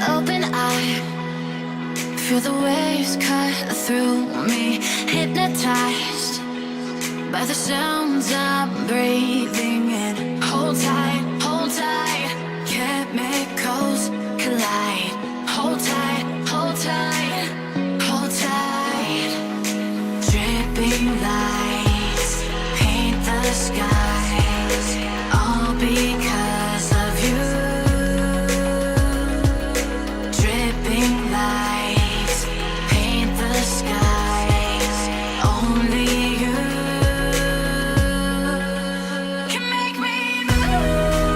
open eye, feel the waves cut through me, hypnotized by the sounds I'm breathing in. Hold tight, chemicals collide. Hold tight, hold tight, hold tight. Dripping lights paint the skies, all because of you. Dripping lights paint the skies, only you can make me move.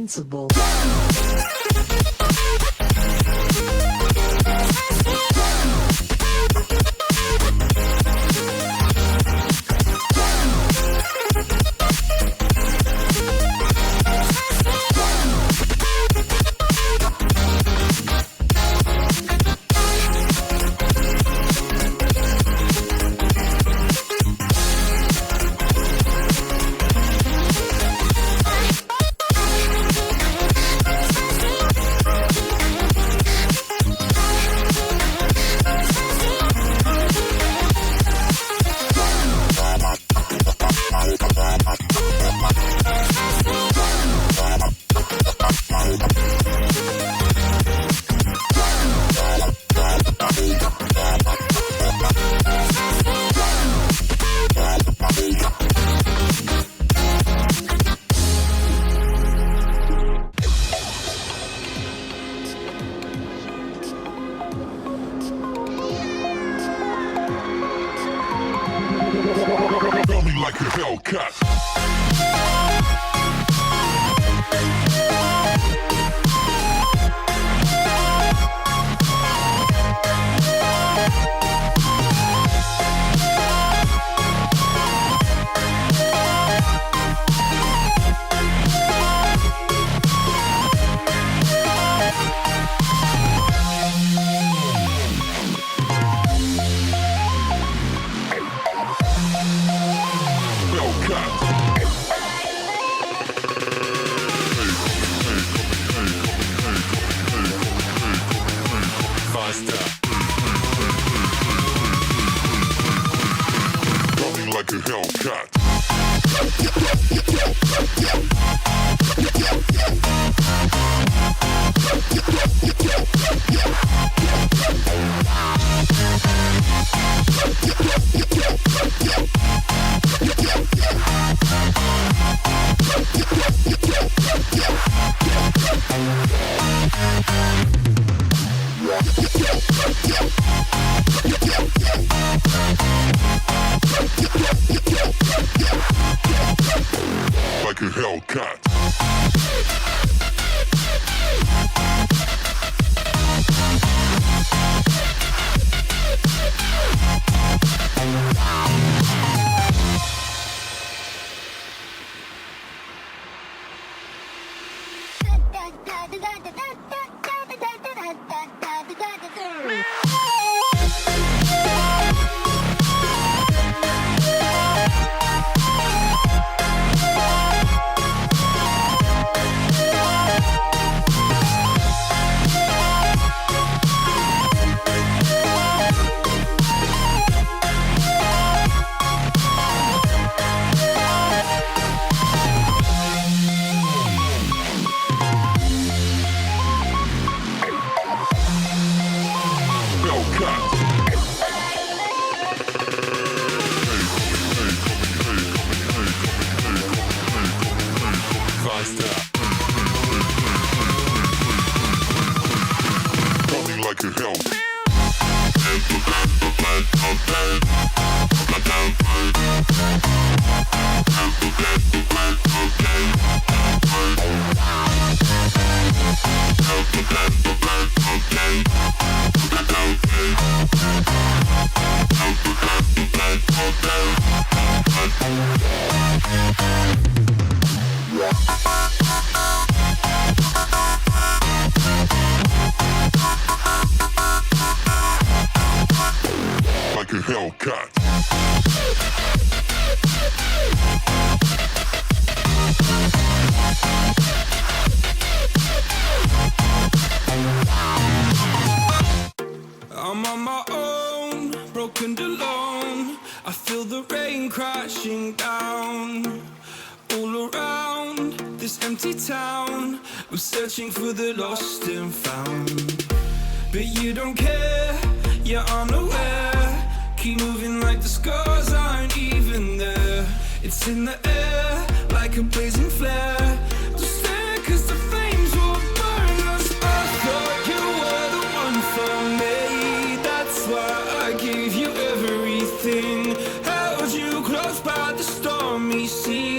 invincible. Coming like a Hellcat. Coming like a Hellcat. Like a Hellcat. Coming like a hell. Like a Hellcat. I'm on my own, broken and alone. I feel the rain crashing down all around this empty town. I'm searching for the lost and found, but you don't care, you're unaware. Keep moving like the scars aren't even there. It's in the air like a blazing flare. Don't stare 'cause the flames will burn us. I thought you were the one for me. That's why I gave you everything. Held you close by the stormy sea.